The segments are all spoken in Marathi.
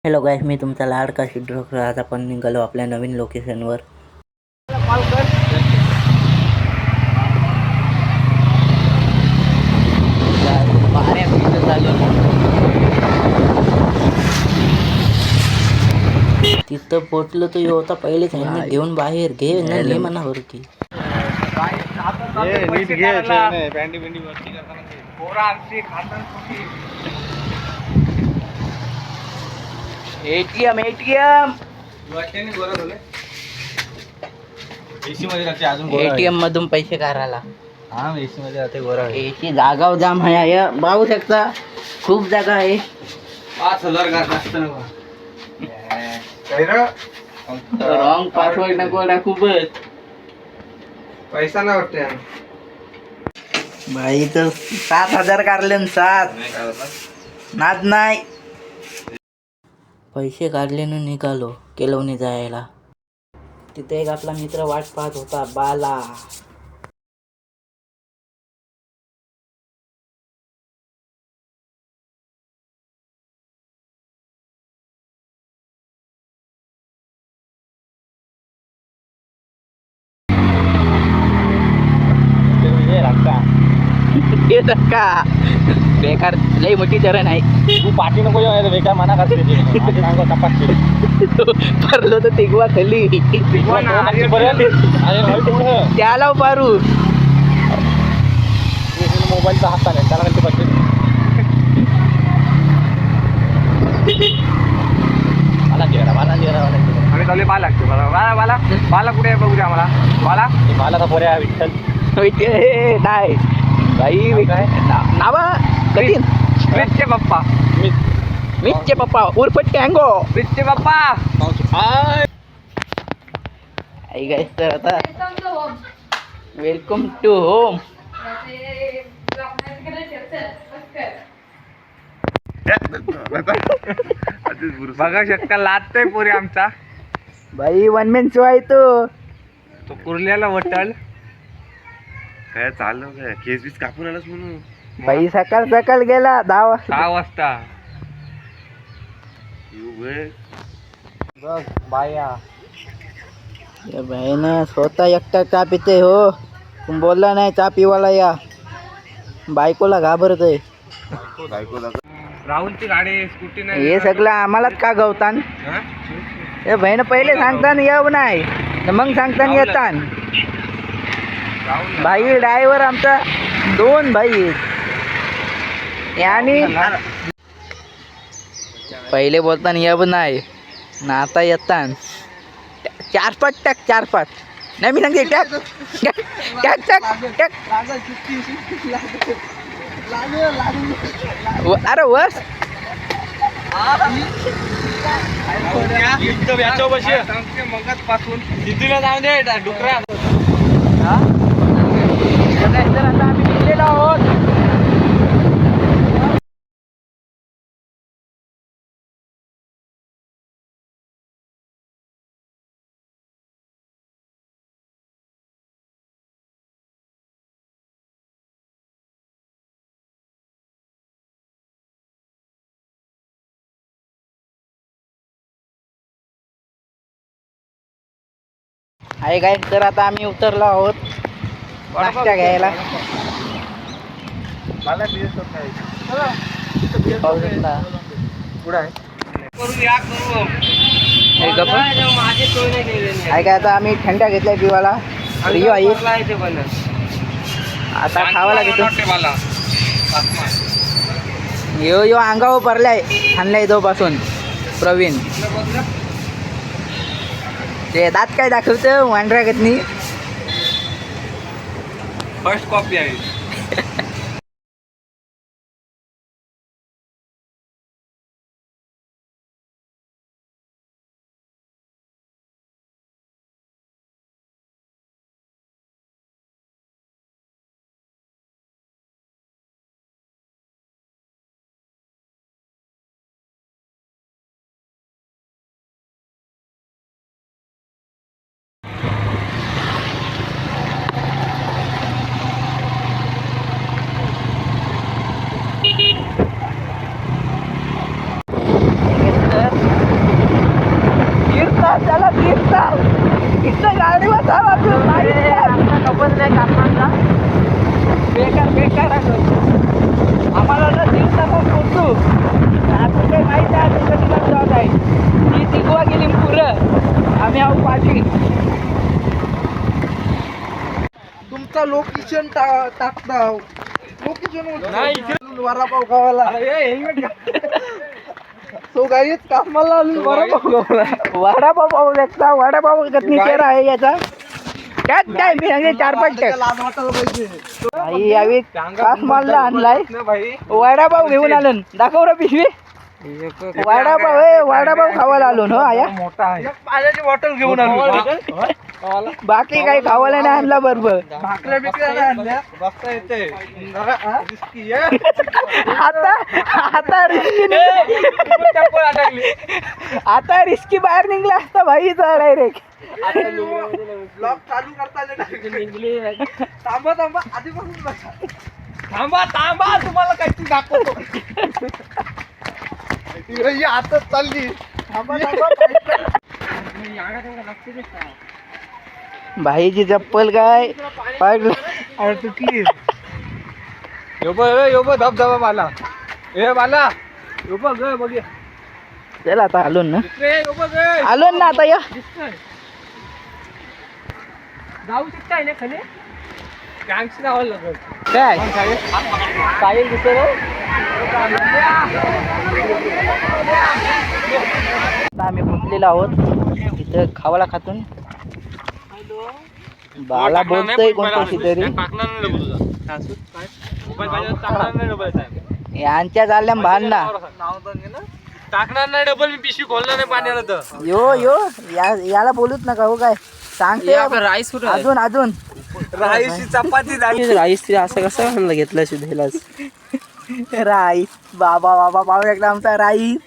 हॅलो गाईस, मी तुमचा लाडका शिड्रोकर. आज आपण निघालो आपल्या नवीन लोकेशनवर. तिथं पोचलो तो होता पहिलेच हेल्मेट घेऊन बाहेर घे न मनावर की नीट घे बँडी वरती एटीएम एसी मध्ये राहते अजून एटीएम मधून पैसे काढायला. हा एसी मध्ये राहते गोरा एसी जागा जाम आहे, पाहू शकता खूप जागा आहे. 5,000 का रॉंग पासवर्ड नको खूपच पैसा नाही वाटते भाई. तर 7,000 काढले 7 नाद नाही. पैसे काढले न निघालो केलवणी जायला. तिथे एक आपला मित्र वाट पाहत होता, बाला. धक्का बेकार लई मोठी चरण आहे. तू पाठी नको बेकार मना करते परलो तर तिगवा खाली त्याला पारू मोबाईलचा हात नाही त्याला कधी पाहिजे आम्ही चालले बाला लागतो बाला कुठे आहे बघू द्या आम्हाला. बाला तर पोऱ्या विठ्ठल नाही भाई. नावा कठीण. मिरचे पप्पा मिरचे पप्पा उर्फ टँगो. मिरचे पप्पा आई गाईस, तर आता वेलकम टू होम. बघा शकता लाजतोय पोरी आमचा भाई. वन मॅन शो आहे तो कुर्ल्याला वटल काय चाललं काय केस बीस कापून आलास म्हणून भाई. सकाळ सकाळ गेला 10 वाजता बघ बाया भाई ना स्वतः एकटा चा पिते हो. तुम बोलला नाही चा पिवाला या. बायकोला घाबरतय. राहुलची गाडी स्कूटी नाही हे सगळं आम्हालाच का गवतान. हे बहीण पहिले सांगताना येऊ नाही तर मग सांगताना येतान. भाई ड्रायव्हर आमचा 2 भाई आहेत. आणि पहिले बोलताना येऊ नाही ना आता येतान 4-5 टॅक 4-5 नाही. मी सांगते टॅक टॅक टॅक टॅक. अरे वस मगच पासून तिथून जाऊ दे डुकरा. तर आता आम्ही निघलेलो आहोत. आहे काय, तर आता आम्ही उतरलो आहोत नाश्ता घ्यायला. आहे काय, आता आम्ही थंडा घेतलाय पिवाला. रिओ आई आता खावायला घेतो. यो अंगावर पडलाय आणलाय तो पासून प्रवीण. ते दात काय दाखवतं वांढऱ्यागतनी. फर्स्ट कॉपी आहे. इथं गाडीवर चाल आपलं बेकार बेकार आलो आम्हाला ना दिवसा पण पोचू आता काही माहिती आहे तुझं तिला जात आहे ती तिगवा गेली पुरं आम्ही आहो पाठी तुमचा लोकेशन टाकता लोकेशन वडापाव खावायला तो गाईच कामाला आलो वडापाव खावायला वडापाव पाहू शकता वडापाव कथनी चेहरा आहे याचा त्यात काय मी सांगते 4-5 टॅक लाज वाटायला पाहिजे आई यावी कास मारला आणलाय वडापाव घेऊन आलो दाखव रे पिशवी वडापाव वडापाव खावायला आलो ना आया मोठा आहे पाण्याची बॉटल घेऊन आलो बाकी काही खावायला नाही आणला बरोबर भाकऱ्या बिकऱ्या नाही आणल्या बसता येते आता आता रिस्की बाहेर निघला असता भाई डायरेक्ट ब्लॉग चालू करता थांबा थांबा आधीपासून बसा थांबा तुम्हाला काहीतरी दाखवतो ही आताच चालली थांबा भाईची चप्पल काय पाडलं तुटली यो धबधबा मला मला यो बघ चल आता आलो ना आलो ना आता या जाऊ शकता ना खाली गँगशी जावं लागेल काय साहिल दिसतो आता आम्ही पोचलेलो आहोत इथं खावाला खातून बाला बोलतोय कोणत्याशी तरी यांच्या चालल्या भांडणा टाकणार नाही डबल मी पिशवी खोलणार नाही पाण्याला तर यो याला बोलूच नका हो काय सांगते राईस अजून राईसची चपाती झाली राईस असं कसं म्हणलं घेतलं शुद्धेलाच राईस बाबा पाहू एकदा आमचा राईस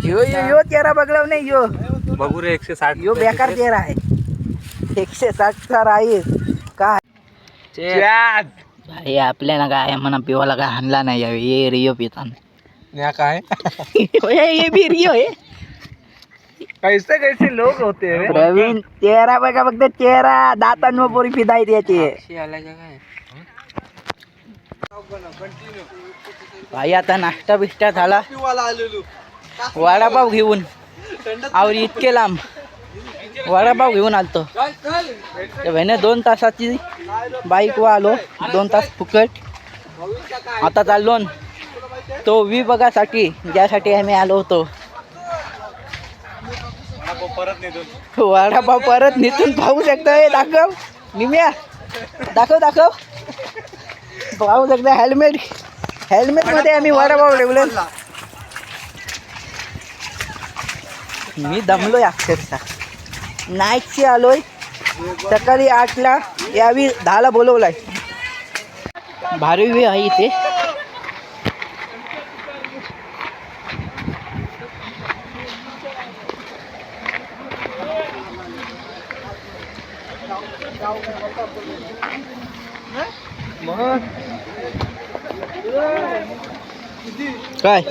यो चेहरा बघलाव नाही यो बघू रे 160 यो बेकार चेहरा आहे 160चा राईस काय भाई आपल्याला काय म्हणा पिवाला काय हाणला नाही यावे ये रियो पिताना काय ये भी रियो आहे कैसे लोक होते प्रवीण चेहरा बघा फक्त चेहरा दातांवर पोरी फिदाय त्याची भाई आता नाश्ता बिष्टा झाला वडापाव घेऊन आवरी इतके लांब वडापाव घेऊन आलतो भाईने 2 तासाची बाईक वर आलो 2 तास फुकट आता चाललो तो बघासाठी ज्यासाठी आम्ही आलो होतो वडापाव परत निघून पाहू शकतो दाखव निम्या दाखव पाहू शकता हेल्मेट मध्ये आम्ही वडापाव ठेवले मी दमलोय अक्षरशः नाईटशी आलोय सकाळी 8ला यावी 10ला बोलवलाय भारी व्ह्यू आहे इथे काय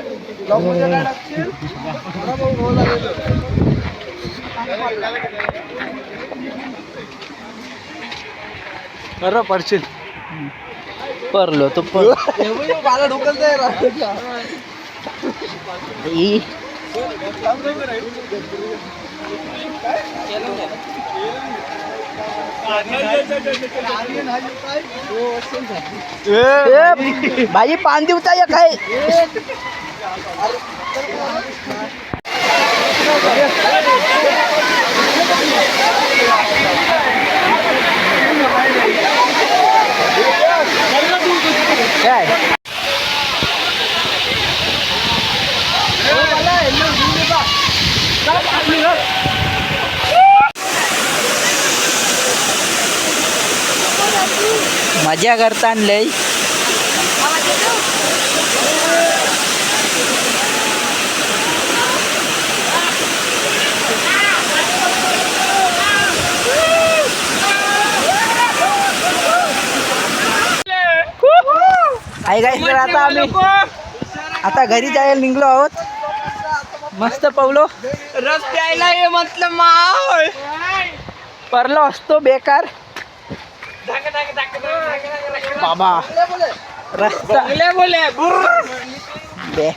बरं पडशील परलो तो मला ढोकलतंय भाई 5 दिवसा काय काय मजा करता लय आहे काय तर आता आम्ही आता घरी जायला निघलो आहोत मस्त पवलो रस प्यायला ये म्हटलं मावळ. परलो असतो बेकार बाबा रस्ता बे.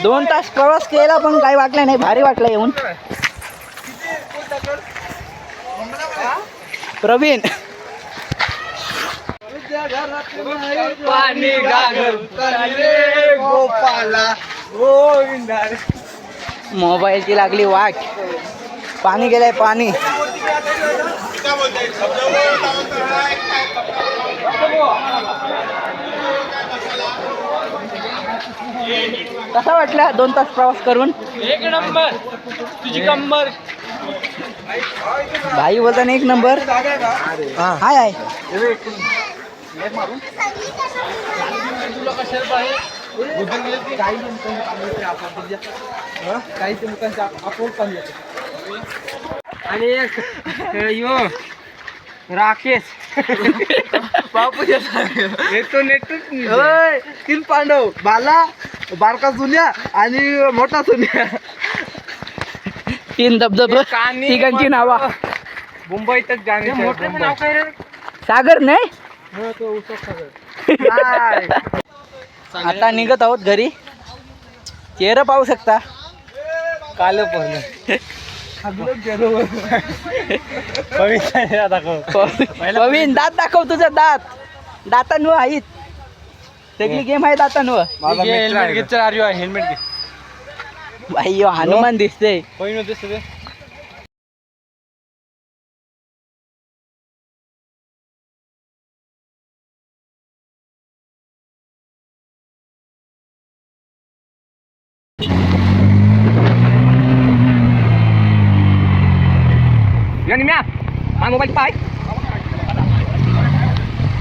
2 तास प्रवास केला पण काही वाटलं नाही, भारी वाटलं येऊन. प्रवीण पाणी गोपाला गोविंदा. मोबाईलची लागली वाट. पाणी गेलंय पाणी. कसा वाटला 2 तास प्रवास करून? एक नंबर. तुझी कंबर. भाई बोलता ना 1 नंबर. हाय हाय आणि एक यो राकेश बापू येतो नेटच 3 पांडव, बाला, बारका सुन्या आणि मोठा सुन्या. 3 धबधब तिघांची नावा. मुंबईतच जाणे. मोठ्याचं नाव काय रे? सागर नाही. आता निघत आहोत घरी. चेहरा पाहू शकता. काल पण प्रवीण दात दाखव तुझा दात. दातांवर आहेत सगळी गेम आहे दातांवर. हेल्मेट घे. चल आर्यो हेल्मेट घे. भाई यो हनुमान दिसते. कोणी नव्हते सगळे. निम्या माझा मोबाईल पाय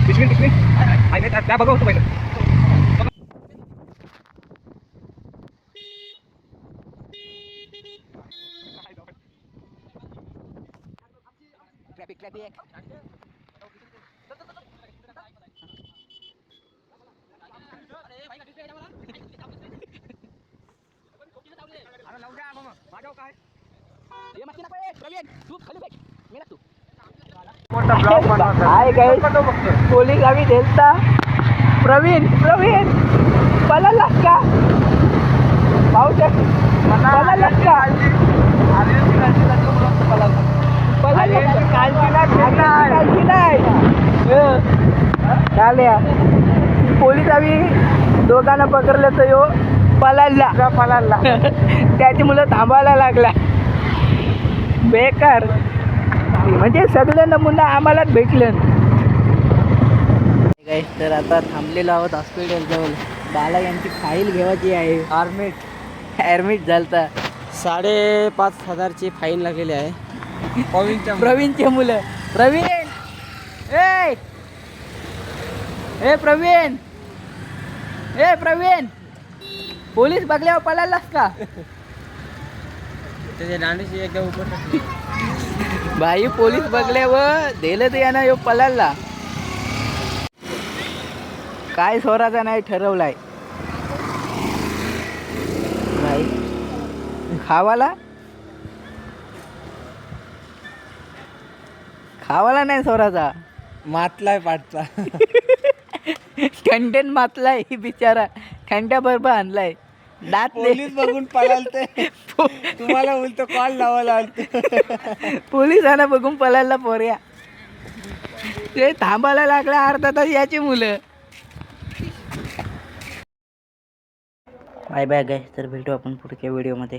पिशवी त्या बघा होतो पहिलं. हाय गाइस, पोलीस आम्ही देलता. प्रवीण प्रवीण पळालास का? पाहू शक पळालास का? कालची नाही. चाल्या पोलीस आम्ही दोघांना पकडलं तर यो पळाला. त्याची मुलं थांबायला लागला. बेकार म्हणजे सगळे नमुना आम्हालाच भेटले. तर आता थांबलेलो आहोत हॉस्पिटल जवळ. बाला यांची फाईल घ्यायची आहे. ॲडमिट झालता. 5,500ची फाईन लागलेली आहे. प्रवीणचे मुलं. प्रवीण ए प्रवीण प्रवीण पोलीस बघल्यावर पळालास का? त्याच्या दांडीची एकदम उपर टाकली. भाई पोलीस बघल्यावर दिलं तर यानं यो पळाला. काय स्वराचा नाही ठरवलाय भाई. खावाला नाही स्वराचा. मातलाय पाठचा. कंटेन मातलाय बिचारा. खंड्या बरोबर आणलाय. दात पोलीस बघून पळालते. तुम्हाला उलट कॉल लावायला आलते. पोलिसांना बघून पळायला पोऱ्या. ते थांबायला लागला अर्धा तास याची मुलं. बाय बाय गाइस, तर भेटू आपण पुढच्या व्हिडिओमध्ये.